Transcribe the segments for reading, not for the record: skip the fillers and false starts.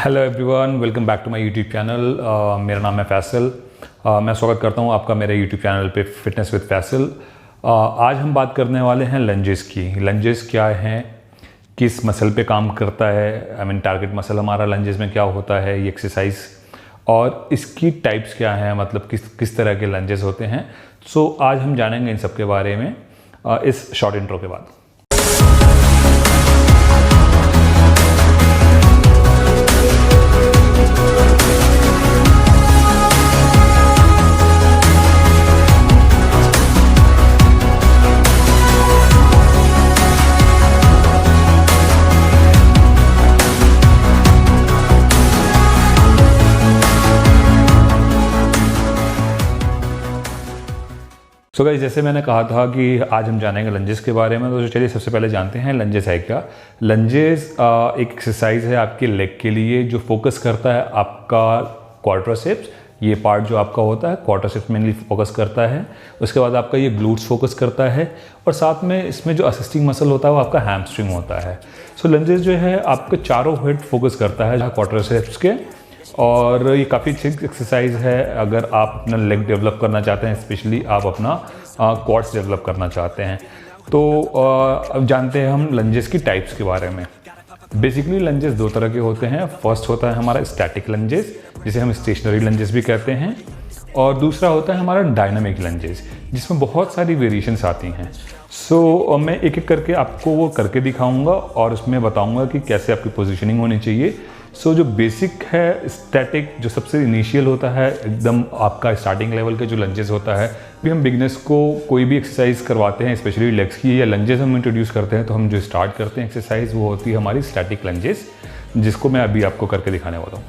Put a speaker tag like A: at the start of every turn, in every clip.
A: Hello everyone, welcome back to my YouTube channel. मेरा नाम है फैसल। मैं स्वागत करता हूं आपका मेरे यूट्यूब चैनल पे फिटनेस विद फैसल। आज हम बात करने वाले हैं लंजेस की। लंजेस क्या हैं, किस मसल पे काम करता है, टारगेट मसल हमारा लंजेस में क्या होता है, ये एक्सरसाइज और इसकी टाइप्स क्या हैं, मतलब किस तरह के लंजेस होते हैं। सो आज हम जानेंगे इन सब के बारे में इस शॉर्ट इंट्रो के बाद। तो गाइस, जैसे मैंने कहा था कि आज हम जानेंगे लंजेस के बारे में, तो चलिए सबसे पहले जानते हैं लंजेस है क्या। लंजेस एक एक्सरसाइज है आपके लेग के लिए जो फोकस करता है आपका क्वाड्रिसेप्स। ये पार्ट जो आपका होता है क्वाड्रिसेप्स मेनली फोकस करता है। उसके बाद आपका ये ग्लूट्स फोकस करता है और साथ में इसमें जो असिस्टिंग मसल होता है वो आपका हैमस्ट्रिंग होता है। सो लंजेस जो है आपके चारों हेड फोकस करता है क्वाड्रिसेप्स के, और ये काफ़ी अच्छी एक्सरसाइज है अगर आप अपना लेग डेवलप करना चाहते हैं, स्पेशली आप अपना क्वाड्स डेवलप करना चाहते हैं। तो अब जानते हैं हम लंजेस की टाइप्स के बारे में। बेसिकली लंजेस दो तरह के होते हैं। फर्स्ट होता है हमारा स्टैटिक लंजेस, जिसे हम स्टेशनरी लंजेस भी कहते हैं, और दूसरा होता है हमारा डायनामिक लंजेस, जिसमें बहुत सारी वेरिएशंस आती हैं। सो मैं एक एक करके आपको वो करके दिखाऊंगा और उसमें बताऊंगा कि कैसे आपकी पोजीशनिंग होनी चाहिए। सो जो बेसिक है स्टैटिक, जो सबसे इनिशियल होता है एकदम आपका स्टार्टिंग लेवल के जो लंजेस होता है, भी हम बिगनर्स को कोई भी एक्सरसाइज करवाते हैं, स्पेशली लेग्स की या लंजेस हम इंट्रोड्यूस करते हैं, तो हम जो स्टार्ट करते हैं एक्सरसाइज वो होती है हमारी स्टैटिक लंजेस, जिसको मैं अभी आपको करके दिखाने वाला हूँ।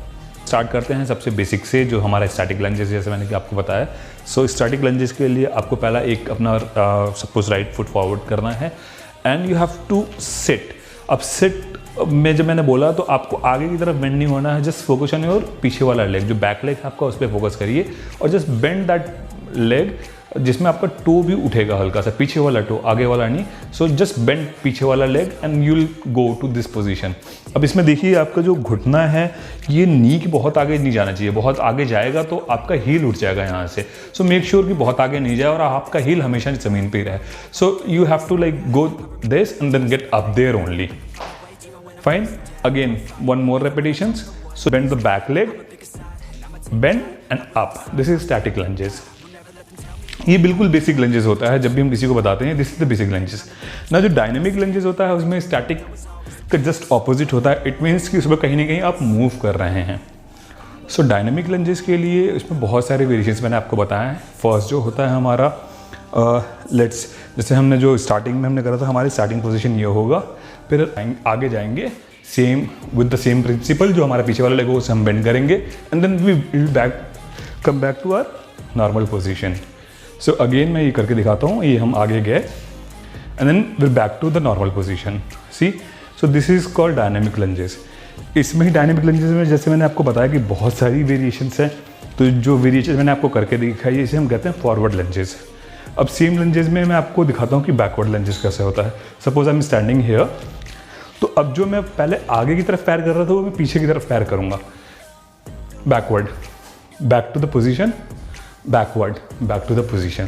A: स्टार्ट करते हैं सबसे बेसिक से, जो हमारा स्टैटिक लंजेस जैसे मैंने आपको बताया। सो स्टैटिक लंजेस के लिए आपको पहला एक अपना सपोज राइट फुट फॉरवर्ड करना है and you have to sit. अब सिट में जब मैंने बोला तो आपको आगे की तरफ बेंड नहीं होना है, जस्ट फोकस ऑन योर पीछे वाला लेग, जो बैक लेग आपका उस पर फोकस करिए और जस्ट बेंड दैट लेग, जिसमें आपका टो भी उठेगा हल्का सा, पीछे वाला टो, आगे वाला नहीं। सो जस्ट बेंड पीछे वाला leg and you will go to this position. अब इसमें देखिए आपका जो घुटना है ये नी के बहुत आगे नहीं जाना चाहिए। बहुत आगे जाएगा तो आपका हील उठ जाएगा यहाँ से। सो मेक श्योर कि बहुत आगे नहीं जाए और आपका हील हमेशा ज़मीन पे ही रहे। So you have to like go this and then get up there only. Fine. Again, one more repetitions. So bend the back leg, bend and up. This is static lunges. ये बिल्कुल basic lunges होता है। जब भी हम किसी को बताते हैं this is the basic lunges ना। जो डायनेमिक लंजेस होता है उसमें स्टैटिक का जस्ट ऑपोजिट होता है। इट मीन्स कि उसमें कहीं ना कहीं आप मूव कर रहे हैं। सो डायनेमिक लंजेस के लिए उसमें बहुत सारे वेरिएशंस मैंने आपको बताया है। फर्स्ट जो होता है हमारा लेट्स, जैसे हमने जो स्टार्टिंग में हमने करा था, हमारी स्टार्टिंग पोजीशन ये होगा, फिर आगे जाएंगे same with the same principle, जो हमारा पीछे वाला लेग उसे हम बेंड करेंगे and then we will come back to our normal position. So again मैं ये करके दिखाता हूँ। ये हम आगे गए and then will back to the normal position. See, so this is called dynamic lunges. इसमें ही डायनेमिक लंजेस में जैसे मैंने आपको बताया कि बहुत सारी वेरिएशंस हैं, तो जो वेरिएशन मैंने आपको करके दिखाई है इसे हम कहते हैं फॉरवर्ड लंजेस। अब सेम लंजेस में मैं आपको दिखाता हूँ कि बैकवर्ड लंजेस कैसे होता है। Suppose I am standing here, तो अब जो मैं पहले आगे की तरफ पैर कर रहा था वो मैं पीछे की तरफ पैर करूँगा। Backward, back to the position, backward, back to the position.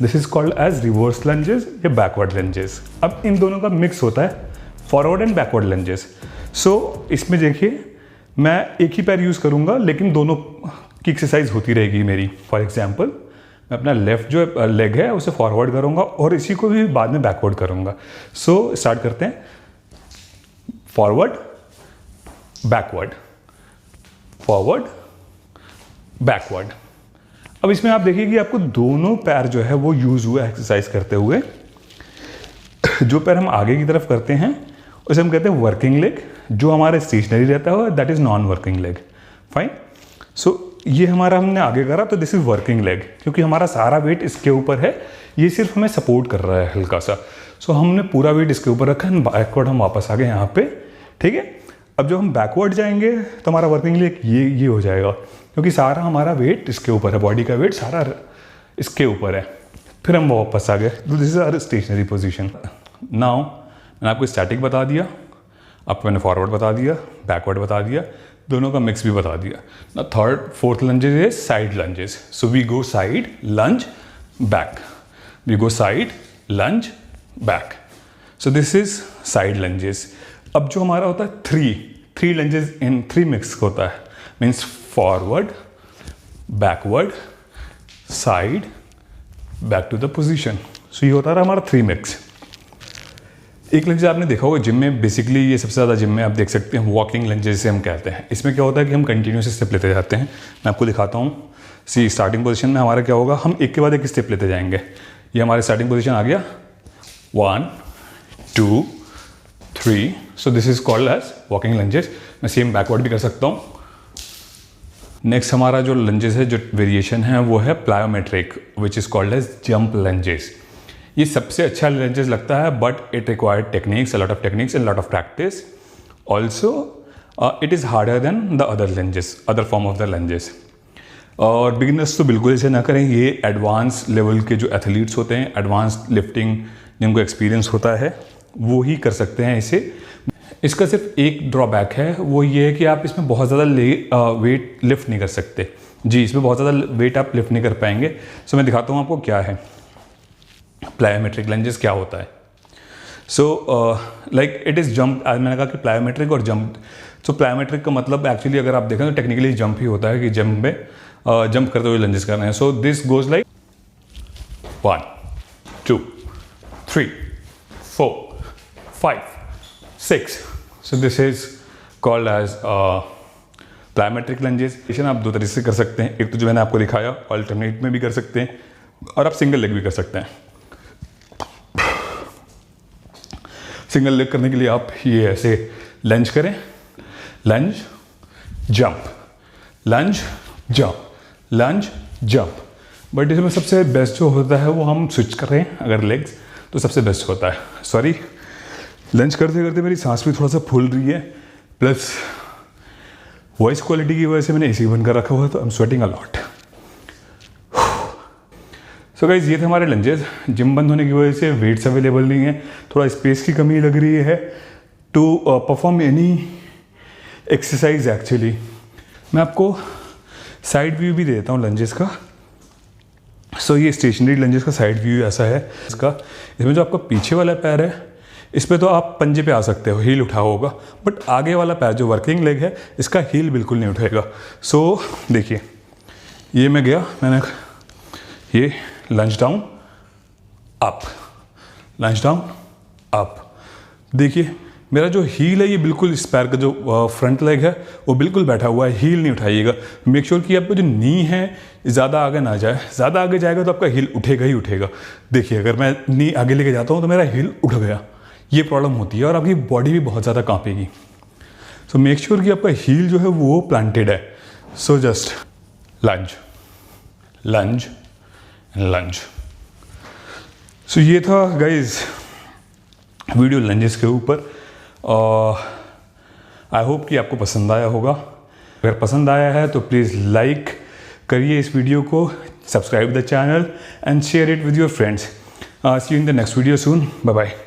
A: This is called as reverse lunges या बैकवर्ड लंजेस। अब इन दोनों का मिक्स होता है forward and backward lunges. So इसमें देखिए मैं एक ही पैर यूज़ करूँगा लेकिन दोनों की एक्सरसाइज होती रहेगी मेरी। फॉर एग्जाम्पल मैं अपना लेफ्ट जो लेग है उसे फॉरवर्ड करूँगा और इसी को भी बाद में बैकवर्ड करूँगा। सो स्टार्ट करते हैं। Forward, backward, forward, backward. अब इसमें आप देखिए कि आपको दोनों पैर जो है वो यूज़ हुआ एक्सरसाइज करते हुए। जो पैर हम आगे की तरफ करते हैं उसे हम कहते हैं वर्किंग लेग, जो हमारा स्टेशनरी रहता है that is non working leg. Fine. So ये हमारा हमने आगे करा तो दिस इज वर्किंग लेग, क्योंकि हमारा सारा वेट इसके ऊपर है, ये सिर्फ हमें सपोर्ट कर रहा है हल्का सा। सो हमने पूरा वेट इसके ऊपर रखा है। बैकवर्ड हम वापस आ गए यहाँ पे, ठीक है। अब जब हम बैकवर्ड जाएंगे तो हमारा वर्किंग लेग ये हो जाएगा, क्योंकि सारा हमारा वेट इसके ऊपर है, बॉडी का वेट सारा इसके ऊपर है। फिर हम वापस आ गए, तो this is our stationary position. Now मैंने आपको स्टैटिक बता दिया, आपको मैंने फॉरवर्ड बता दिया, बैकवर्ड बता दिया। दोनों का मिक्स भी बता दिया ना। Third fourth lunges is side lunges, so we go side lunge back, we go side lunge back, so this is side lunges. अब जो हमारा होता है थ्री लंजेस इन 3 मिक्स होता है, means forward, backward, side, back to the position. So ये होता है हमारा 3 मिक्स। एक लंज आपने देखा होगा जिम में, बेसिकली ये सबसे ज़्यादा जिम में आप देख सकते हैं वॉकिंग लंजेस से हम कहते हैं। इसमें क्या होता है कि हम कंटिन्यूस स्टेप लेते जाते हैं। मैं आपको दिखाता हूँ। सी स्टार्टिंग पोजीशन में हमारा क्या होगा, हम एक के बाद एक स्टेप लेते जाएंगे। ये हमारे स्टार्टिंग पोजीशन आ गया 1 2 3, so this is called as walking lunges. मैं सेम बैकवर्ड भी कर सकता हूँ। नेक्स्ट हमारा जो लंजेस है, जो वेरिएशन है वो है plyometric, which is called as jump lunges. ये सबसे अच्छा लंजेस लगता है, but it required techniques, a lot of techniques and lot of practice. Also it is harder than the other lunges, other form of the lunges. और beginners तो बिल्कुल इसे ना करें। ये एडवांस लेवल के जो एथलीट्स होते हैं, एडवांस लिफ्टिंग जिनको एक्सपीरियंस होता है, वो ही कर सकते हैं इसे। इसका सिर्फ एक ड्रॉबैक है, वो ये है कि आप इसमें बहुत ज़्यादा वेट लिफ्ट नहीं कर सकते। जी, इसमें बहुत ज़्यादा वेट आप लिफ्ट नहीं कर पाएंगे। सो मैं दिखाता हूँ आपको क्या है प्लायोमेट्रिक लंजेस क्या होता है। So like it is jump, आज मैंने कहा कि प्लायोमेट्रिक और जंप। सो प्लायोमेट्रिक का मतलब एक्चुअली अगर आप देखें तो टेक्निकली जंप ही होता है, कि जंप में जंप करते हुए लंजेस करना है। So this goes like 1 2 3 4 5 6, so this is called as plyometric lunges. आप 2 तरीके से कर सकते हैं। एक तो जो मैंने आपको दिखाया, अल्टरनेट में भी कर सकते हैं, और आप सिंगल लेग भी कर सकते हैं। सिंगल लेग करने के लिए आप ये ऐसे लंज करें, lunge jump, lunge jump, lunge jump. But इसमें सबसे बेस्ट जो होता है वो हम स्विच कर रहे हैं अगर लेग्स, तो सबसे बेस्ट होता है। सॉरी, लंच करते करते मेरी सांस भी थोड़ा सा फूल रही है, प्लस वॉइस क्वालिटी की वजह से मैंने एसी बंद कर रखा हुआ है, तो I am sweating a lot. So guys, ये थे हमारे लंजेस। जिम बंद होने की वजह से वेट्स अवेलेबल नहीं है, थोड़ा स्पेस की कमी लग रही है to perform any exercise. Actually मैं आपको साइड व्यू भी दे देता हूँ लंजेस का। सो ये स्टेशनरी लंजेस का साइड व्यू ऐसा है इसका। इसमें जो आपका पीछे वाला पैर है, इस पर तो आप पंजे पे आ सकते हो, हील उठा होगा, बट आगे वाला पैर जो वर्किंग लेग है, इसका हील बिल्कुल नहीं उठेगा। सो देखिए, ये मैं गया, मैंने ये लंज डाउन अप, लंज डाउन अप। देखिए मेरा जो हील है, ये बिल्कुल इस पैर का जो फ्रंट लेग है वो बिल्कुल बैठा हुआ है। हील नहीं उठाइएगा। मेक श्योर कि आपका जो नी है ज़्यादा आगे ना जाए। ज़्यादा आगे जाएगा तो आपका हील उठेगा ही उठेगा। देखिए, अगर मैं नी आगे लेके जाता हूँ तो मेरा हील उठ गया, ये प्रॉब्लम होती है, और आपकी बॉडी भी बहुत ज़्यादा कांपेगी। सो मेक श्योर कि आपका हील जो है वो प्लांटेड है। सो जस्ट लंज, लंज, लंज। सो ये था गाइज वीडियो लंजेस के ऊपर। आई होप कि आपको पसंद आया होगा। अगर पसंद आया है तो प्लीज़ लाइक करिए इस वीडियो को, subscribe the channel and share it with your friends. See you in the next video soon. Bye bye.